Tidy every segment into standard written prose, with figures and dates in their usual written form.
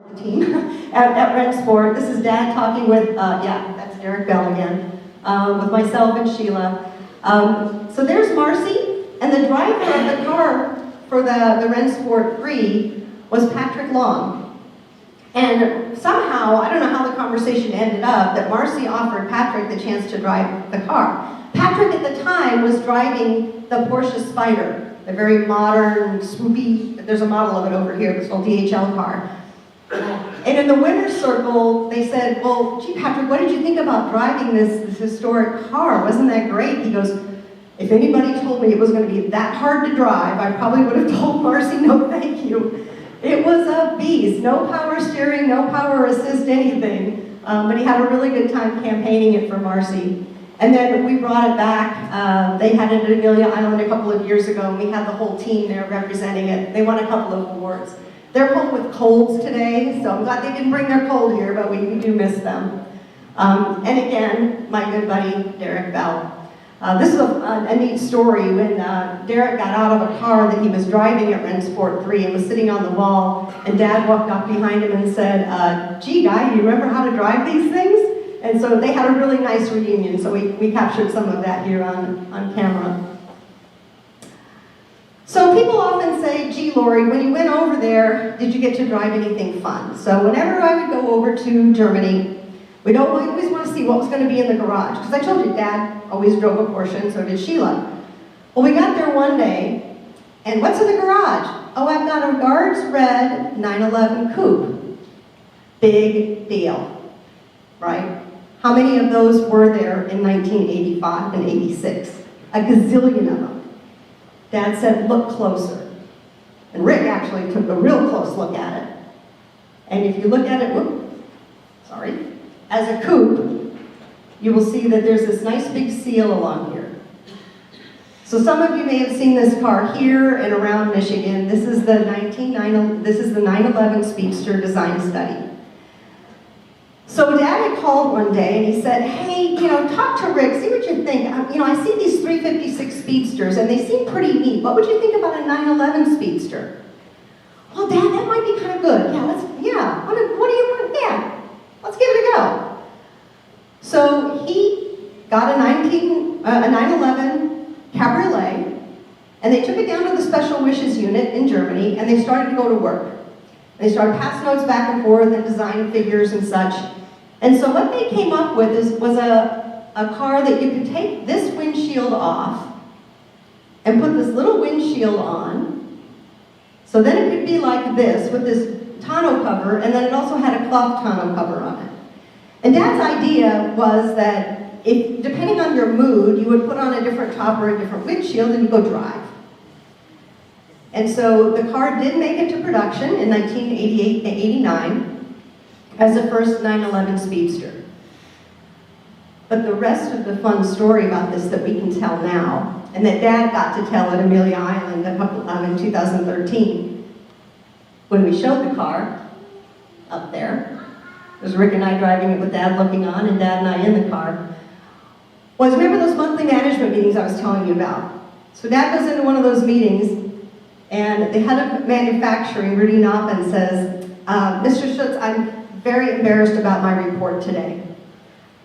the team at Rennsport. This is Dad talking with, yeah, that's Derek Bell again, with myself and Sheila. So there's Marcy, and the driver of the car for the Rennsport 3 was Patrick Long. And somehow, I don't know how the conversation ended up, that Marcy offered Patrick the chance to drive the car. Patrick at the time was driving the Porsche Spider, a very modern, swoopy, there's a model of it over here, this old DHL car. And in the winner's circle, they said, well, gee, Patrick, what did you think about driving this historic car? Wasn't that great? He goes, if anybody told me it was going to be that hard to drive, I probably would have told Marcy, no thank you. It was a beast, no power steering, no power assist, anything. But he had a really good time campaigning it for Marcy. And then we brought it back. They had it at Amelia Island a couple of years ago, and we had the whole team there representing it. They won a couple of awards. They're home with colds today, so I'm glad they didn't bring their cold here, but we do miss them. And again, my good buddy, Derek Bell. This is a neat story. When Derek got out of a car that he was driving at Rennsport 3 and was sitting on the wall, and Dad walked up behind him and said, gee, guy, you remember how to drive these things? And so they had a really nice reunion, so we captured some of that here on camera. So people often say, gee, Lori, when you went over there, did you get to drive anything fun? So whenever I would go over to Germany, we'd always want to see what was going to be in the garage. Because I told you, Dad always drove a Porsche, and so did Sheila. Well, we got there one day, and what's in the garage? Oh, I've got a Guards Red 911 Coupe. Big deal, right? How many of those were there in 1985 and 86? A gazillion of them. Dad said, look closer. And Rick actually took a real close look at it. And if you look at it, as a coupe, you will see that there's this nice big seal along here. So some of you may have seen this car here and around Michigan. This is the 911 Speedster design study. So Dad had called one day and he said, hey, talk to Rick, see what you think. I see these 356 Speedsters and they seem pretty neat. What would you think about a 911 Speedster? Well, Dad, that might be kind of good. What do you want? Yeah, let's give it a go. So he got a 911 Cabriolet, and they took it down to the Special Wishes unit in Germany, and they started to go to work. They started passing notes back and forth and design figures and such. And so what they came up with was a car that you could take this windshield off and put this little windshield on. So then it could be like this with this tonneau cover, and then it also had a cloth tonneau cover on it. And Dad's idea was that depending on your mood, you would put on a different top or a different windshield and you go drive. And so the car did make it to production in 1988 and 89 as the first 911 Speedster. But the rest of the fun story about this that we can tell now, and that Dad got to tell at Amelia Island in 2013, when we showed the car up there, it was Rick and I driving it with Dad looking on, and Dad and I in the car, was remember those monthly management meetings I was telling you about? So Dad goes into one of those meetings, and the head of manufacturing, Rudy Knoppen, says, Mr. Schutz, I'm very embarrassed about my report today.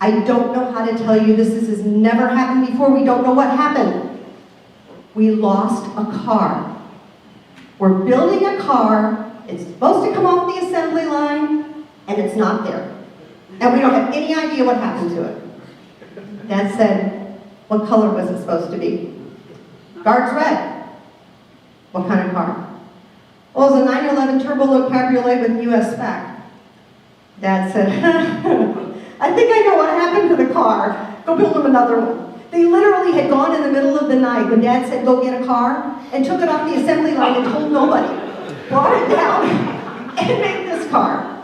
I don't know how to tell you this. This has never happened before. We don't know what happened. We lost a car. We're building a car. It's supposed to come off the assembly line, and it's not there. And we don't have any idea what happened to it. Dad said, what color was it supposed to be? Guards Red. What kind of car? Well, it was a 911 Turbo Cabriolet with US spec. Dad said, I think I know what happened to the car. Go build them another one. They literally had gone in the middle of the night when Dad said, go get a car, and took it off the assembly line and told nobody. Brought it down and made this car.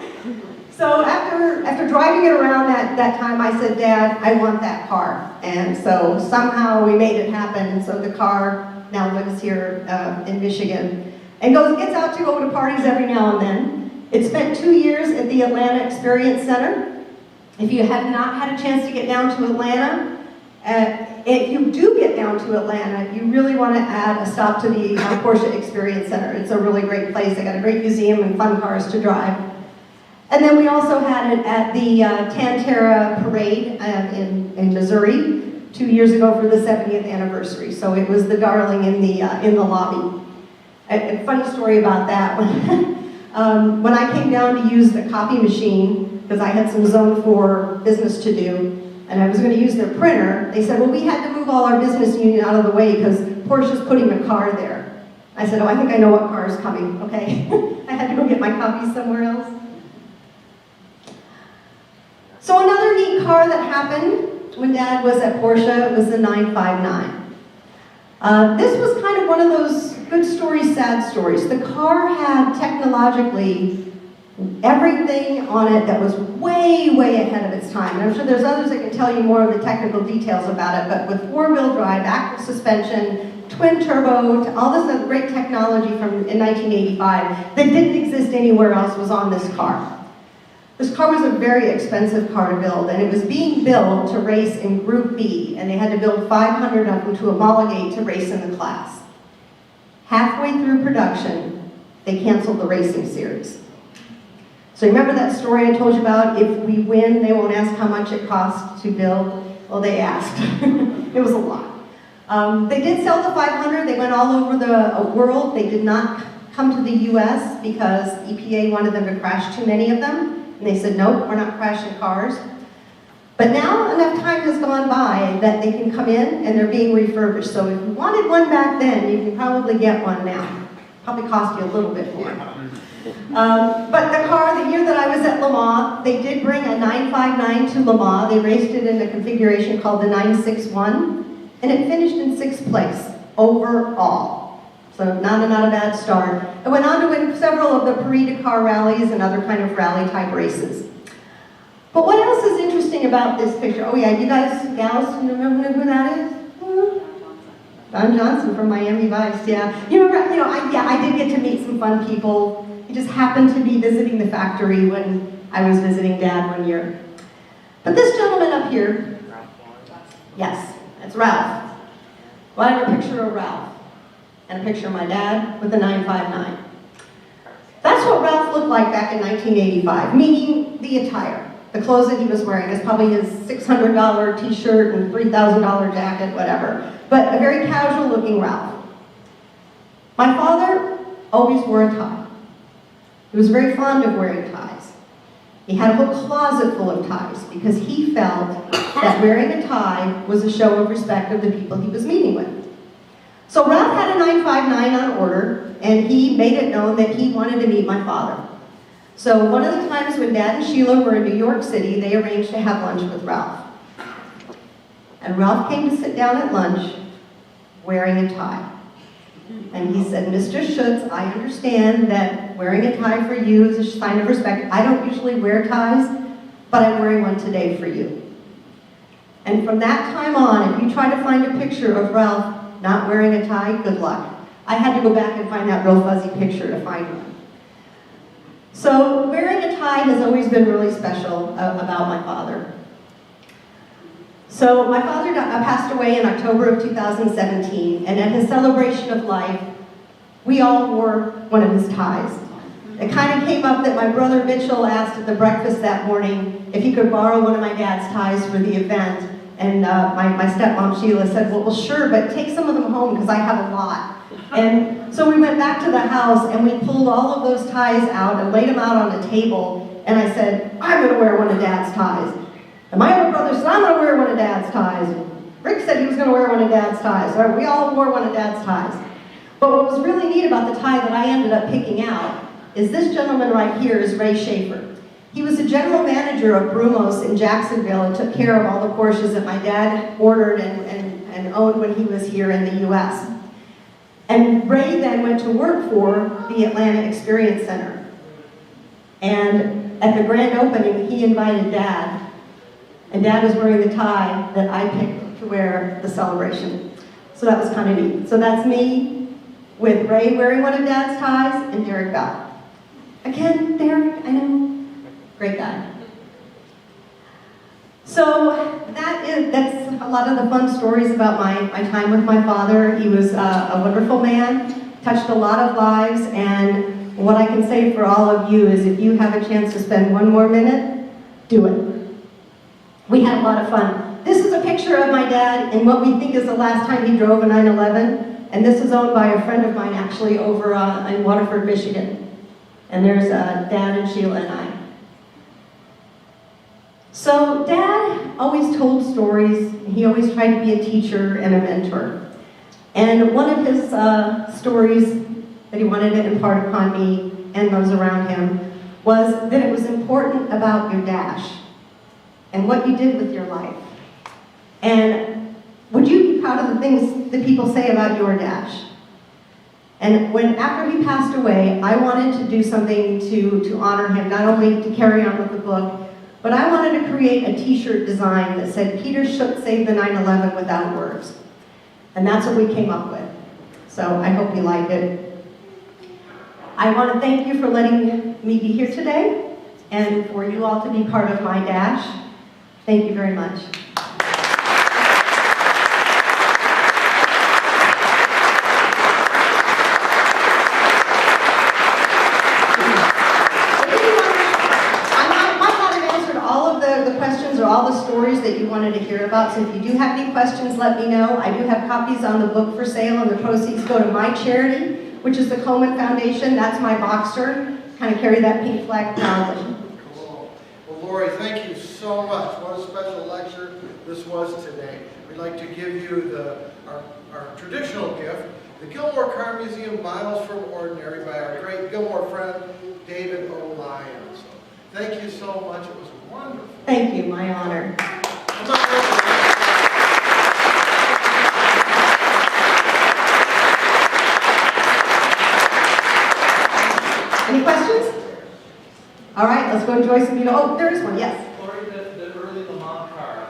So after driving it around that time, I said, Dad, I want that car. And so somehow we made it happen. And so the car now lives here in Michigan and gets out to go to parties every now and then. It spent 2 years at the Atlanta Experience Center. If you have not had a chance to get down to Atlanta, if you do get down to Atlanta, you really want to add a stop to the Porsche Experience Center. It's a really great place. They got a great museum and fun cars to drive. And then we also had it at the Tantera Parade in Missouri 2 years ago for the 70th anniversary. So it was the darling in the lobby. A funny story about that. When I came down to use the copy machine, because I had some Zone 4 business to do, and I was going to use their printer, they said, well, we had to move all our business unit out of the way because Porsche's putting a car there. I said, oh, I think I know what car is coming, okay? I had to go get my copies somewhere else. So another neat car that happened when Dad was at Porsche was the 959. This was kind of one of those good stories, sad stories. The car had technologically everything on it that was way, way ahead of its time. And I'm sure there's others that can tell you more of the technical details about it, but with four-wheel drive, active suspension, twin turbo, all this other great technology in 1985 that didn't exist anywhere else was on this car. This car was a very expensive car to build, and it was being built to race in Group B, and they had to build 500 of them to homologate to race in the class. Halfway through production, they canceled the racing series. So remember that story I told you about? If we win, they won't ask how much it costs to build. Well, they asked. It was a lot. They did sell the 500. They went all over the world. They did not come to the US because EPA wanted them to crash too many of them. And they said, nope, we're not crashing cars. But now enough time has gone by that they can come in and they're being refurbished. So if you wanted one back then, you can probably get one now. Probably cost you a little bit more. But the car, the year that I was at Le Mans, they did bring a 959 to Le Mans. They raced it in a configuration called the 961, and it finished in 6th place overall. So not a bad start. It went on to win several of the Parade car rallies and other kind of rally type races. But what else is interesting about this picture? Oh yeah, you guys, gals, remember who that is? Don Johnson from Miami Vice, yeah. I did get to meet some fun people. He just happened to be visiting the factory when I was visiting Dad one year. But this gentleman up here, yes, that's Ralph. Well, I have a picture of Ralph and a picture of my dad with the 959. That's what Ralph looked like back in 1985, meaning the attire. The clothes that he was wearing is probably his $600 t-shirt and $3,000 jacket, whatever. But a very casual looking Ralph. My father always wore a tie. He was very fond of wearing ties. He had a whole closet full of ties because he felt that wearing a tie was a show of respect of the people he was meeting with. So Ralph had a 959 on order, and he made it known that he wanted to meet my father. So one of the times when Dad and Sheila were in New York City, they arranged to have lunch with Ralph. And Ralph came to sit down at lunch wearing a tie. And he said, Mr. Schutz, I understand that wearing a tie for you is a sign of respect. I don't usually wear ties, but I'm wearing one today for you. And from that time on, if you try to find a picture of Ralph not wearing a tie, good luck. I had to go back and find that real fuzzy picture to find one. So wearing a tie has always been really special about my father. So my father passed away in October of 2017, and at his celebration of life, we all wore one of his ties. It kind of came up that my brother Mitchell asked at the breakfast that morning if he could borrow one of my dad's ties for the event, and my stepmom Sheila said, well sure, but take some of them home because I have a lot. And so we went back to the house and we pulled all of those ties out and laid them out on the table, and I said, I'm going to wear one of Dad's ties. And my other brother said, I'm going to wear one of Dad's ties. Rick said he was going to wear one of Dad's ties. So we all wore one of Dad's ties. But what was really neat about the tie that I ended up picking out is this gentleman right here is Ray Schaefer. He was the general manager of Brumos in Jacksonville and took care of all the Porsches that my dad ordered and owned when he was here in the US. And Ray then went to work for the Atlanta Experience Center. And at the grand opening, he invited Dad. And Dad was wearing the tie that I picked to wear at the celebration. So that was kind of neat. So that's me with Ray wearing one of Dad's ties and Derek Bell. Again, Derek, I know, great guy. So that's a lot of the fun stories about my time with my father. He was a wonderful man, touched a lot of lives, and what I can say for all of you is if you have a chance to spend one more minute, do it. We had a lot of fun. This is a picture of my dad in what we think is the last time he drove a 911, and this is owned by a friend of mine actually over in Waterford, Michigan. And there's Dad and Sheila and I. So Dad always told stories. He always tried to be a teacher and a mentor. And one of his stories that he wanted to impart upon me and those around him was that it was important about your dash and what you did with your life. And would you be proud of the things that people say about your dash? And after he passed away, I wanted to do something to honor him, not only to carry on with the book, but I wanted to create a t-shirt design that said, Peter Schutz saved the 911 without words. And that's what we came up with. So I hope you like it. I want to thank you for letting me be here today and for you all to be part of my dash. Thank you very much. All the stories that you wanted to hear about. So if you do have any questions, let me know. I do have copies on the book for sale, and the proceeds go to my charity, which is the Komen Foundation. That's my Boxster. Kind of carry that pink flag proudly. Cool. Well, Lori, thank you so much. What a special lecture this was today. We'd like to give you our traditional gift, the Gilmore Car Museum Miles from Ordinary by our great Gilmore friend, David O'Lyons. So thank you so much. It was wonderful. Thank you, my honor. Any questions? All right, let's go enjoy some beautiful. Oh, there is one, yes. Lori, the early Le Mans car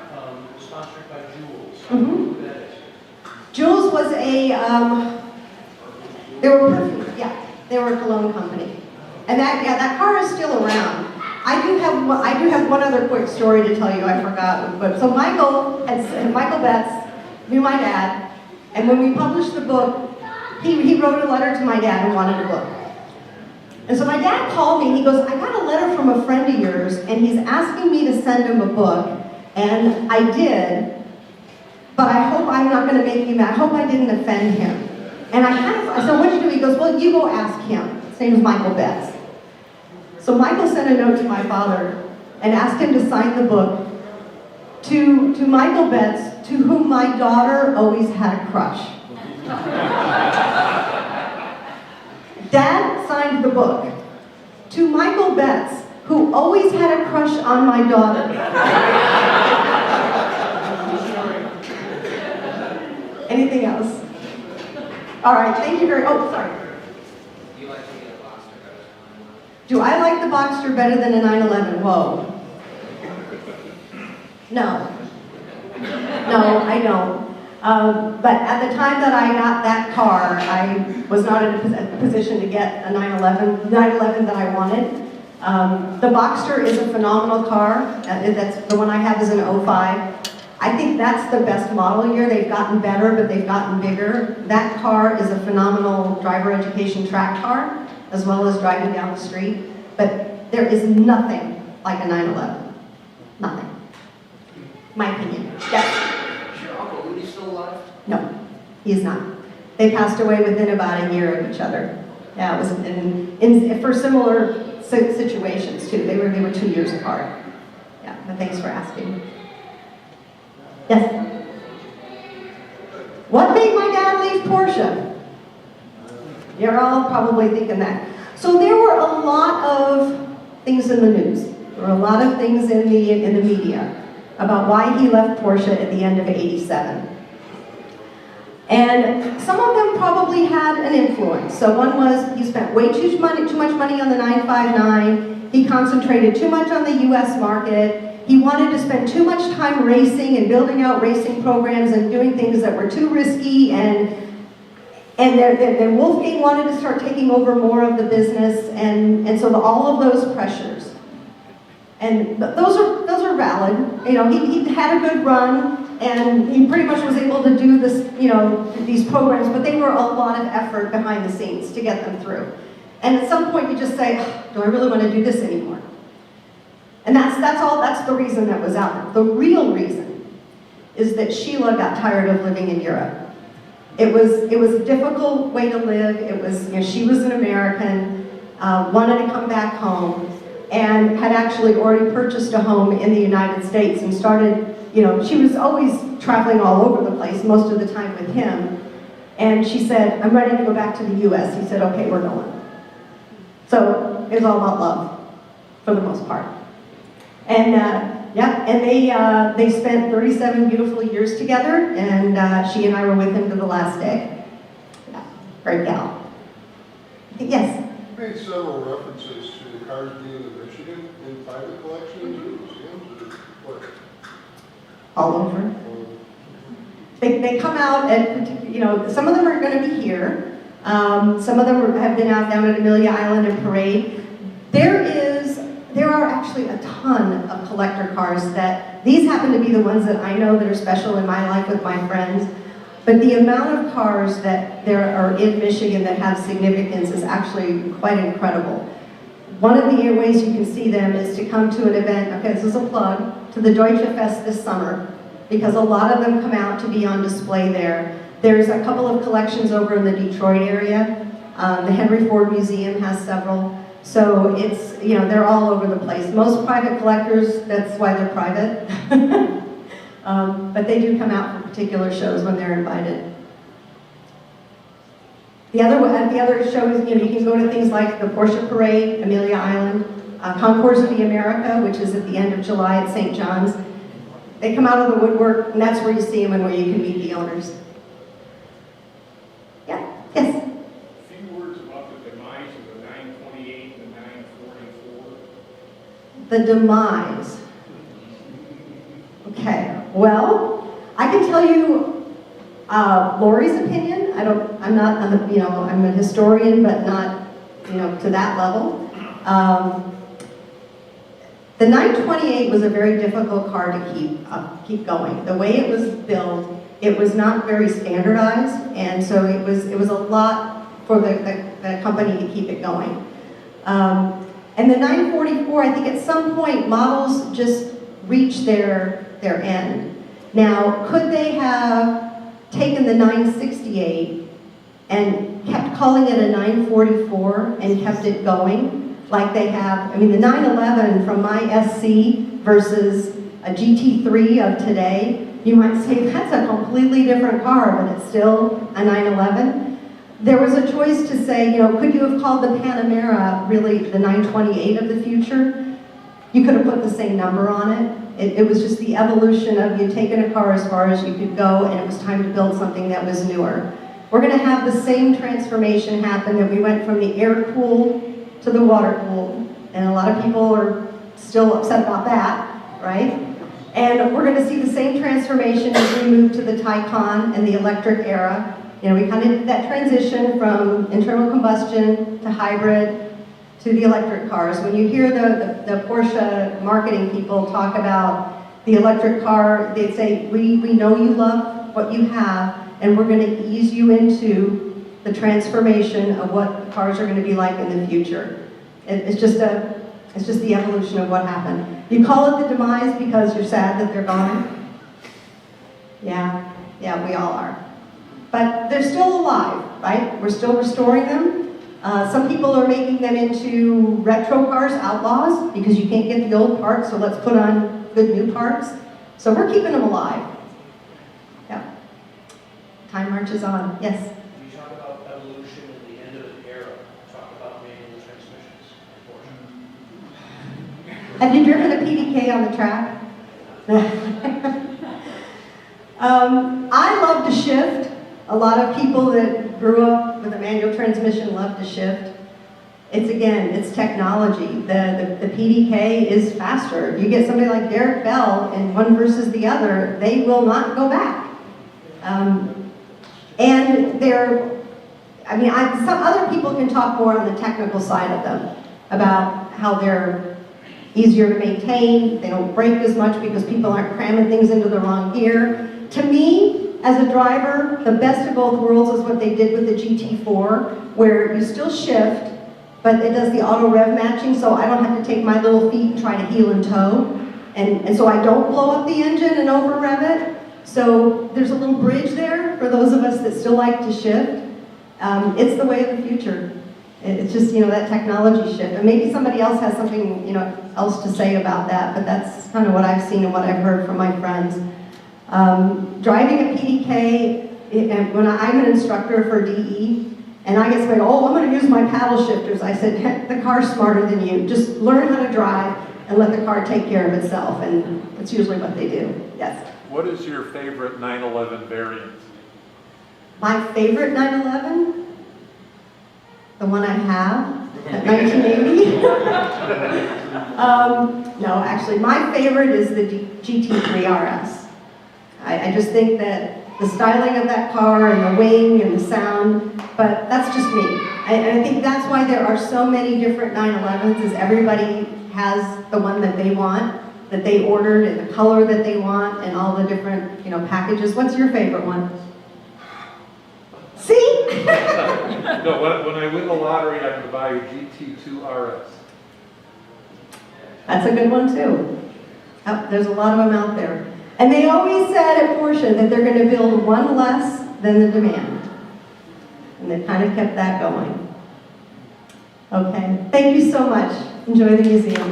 was sponsored by Jules. Mm-hmm. Who that is? Jules was they were a cologne company. And that car is still around. I do have one other quick story to tell you. I forgot, but so Michael Betts knew my dad, and when we published the book, he wrote a letter to my dad and wanted a book. And so my dad called me. He goes, "I got a letter from a friend of yours, and he's asking me to send him a book." And I did, but I hope I'm not going to make you mad. I hope I didn't offend him. And I said, "What'd you do?" He goes, "Well, you go ask him." His name is Michael Betts. So Michael sent a note to my father and asked him to sign the book to Michael Betts, to whom my daughter always had a crush. Dad signed the book to Michael Betts, who always had a crush on my daughter. Anything else? All right, thank you very much. Oh, sorry. Do I like the Boxster better than a 911? Whoa. No. No, I don't. But at the time that I got that car, I was not in a position to get a 911 that I wanted. The Boxster is a phenomenal car. That's the one I have is an 05. I think that's the best model year. They've gotten better, but they've gotten bigger. That car is a phenomenal driver education track car, as well as driving down the street. But there is nothing like a 911. Nothing. My opinion. Yes? Is your Uncle Rudy still alive? No, he is not. They passed away within about a year of each other. Yeah, it was for similar situations too. They were 2 years apart. Yeah, but thanks for asking. Yes? What made my dad leave Porsche? You're all probably thinking that. So there were a lot of things in the news. There were a lot of things in the media about why he left Porsche at the end of '87. And some of them probably had an influence. So one was he spent way too much money on the 959. He concentrated too much on the US market. He wanted to spend too much time racing and building out racing programs and doing things that were too risky, and then Wolfgang wanted to start taking over more of the business, and so all of those pressures. And those are valid. You know, he had a good run, and he pretty much was able to do this, these programs, but they were a lot of effort behind the scenes to get them through. And at some point you just say, "Ugh, do I really want to do this anymore?" And that's the reason that was out there. The real reason is that Sheila got tired of living in Europe. It was a difficult way to live. It was, she was an American, wanted to come back home, and had actually already purchased a home in the United States and started, she was always traveling all over the place, most of the time with him. And she said, "I'm ready to go back to the US." He said, "Okay, we're going." So it was all about love, for the most part. And they spent 37 beautiful years together, and she and I were with him to the last day. Yeah, great gal. Yes? You made several references to cars being in Michigan in private collections or museums or what? All over. They come out at, some of them are going to be here. Some of them have been out down at Amelia Island and Parade. There are actually a ton of collector cars that, these happen to be the ones that I know that are special in my life with my friends, but the amount of cars that there are in Michigan that have significance is actually quite incredible. One of the ways you can see them is to come to an event, okay, this is a plug, to the Deutsche Fest this summer, because a lot of them come out to be on display there. There's a couple of collections over in the Detroit area. The Henry Ford Museum has several. So it's, they're all over the place. Most private collectors, that's why they're private. But they do come out for particular shows when they're invited. At the other shows, you can go to things like the Porsche Parade, Amelia Island, Concours de America, which is at the end of July at St. John's. They come out of the woodwork, and that's where you see them and where you can meet the owners. Yeah? Yes? A few words about the demise of the 928 and the 944. The demise. Okay, well, I can tell you Lori's opinion. I'm a historian, but not, to that level. The 928 was a very difficult car to keep going. The way it was built, it was not very standardized, and so it was a lot for the company to keep it going. And the 944, I think at some point models just reached their end. Now, could they have taken the 968 and kept calling it a 944 and kept it going? Like they have, the 911 from my SC versus a GT3 of today, you might say that's a completely different car, but it's still a 911. There was a choice to say, could you have called the Panamera really the 928 of the future? You could have put the same number on it. It was just the evolution of you taking a car as far as you could go, and it was time to build something that was newer. We're going to have the same transformation happen that we went from the air-cooled to the water-cooled, and a lot of people are still upset about that, right? And we're going to see the same transformation as we move to the Taycan and the electric era. We kind of did that transition from internal combustion to hybrid to the electric cars. When you hear the Porsche marketing people talk about the electric car, they say, we know you love what you have, and we're going to ease you into the transformation of what cars are going to be like in the future. It's just the evolution of what happened. You call it the demise because you're sad that they're gone? Yeah, we all are. But they're still alive, right? We're still restoring them. Some people are making them into retro cars, outlaws, because you can't get the old parts, so let's put on good new parts. So we're keeping them alive. Yeah. Time marches on. Yes? You talk about evolution and the end of an era. Talk about manual transmissions. Have you driven a PDK on the track? I love to shift. A lot of people that grew up with a manual transmission love to shift. It's technology. The PDK is faster. If you get somebody like Derek Bell and one versus the other, they will not go back. And some other people can talk more on the technical side of them about how they're easier to maintain, they don't break as much because people aren't cramming things into the wrong gear. To me, as a driver, the best of both worlds is what they did with the GT4, where you still shift, but it does the auto rev matching, so I don't have to take my little feet and try to heel and toe. And so I don't blow up the engine and over rev it. So there's a little bridge there for those of us that still like to shift. It's the way of the future. It's just, that technology shift. And maybe somebody else has something, else to say about that, but that's kind of what I've seen and what I've heard from my friends. Driving a PDK, when I'm an instructor for DE, and I get somebody, I'm going to use my paddle shifters. I said, heck, the car's smarter than you. Just learn how to drive and let the car take care of itself. And that's usually what they do. Yes? What is your favorite 911 variant? My favorite 911? The one I have, at 1980? No, actually, my favorite is the GT3 RS. I just think that the styling of that car and the wing and the sound, but that's just me. And I think that's why there are so many different 911s, is everybody has the one that they want, that they ordered, and the color that they want, and all the different, packages. What's your favorite one? See? No, when I win the lottery, I'm going to buy a GT2 RS. That's a good one too. Oh, there's a lot of them out there. And they always said at Porsche that they're going to build one less than the demand. And they kind of kept that going. Okay, thank you so much. Enjoy the museum.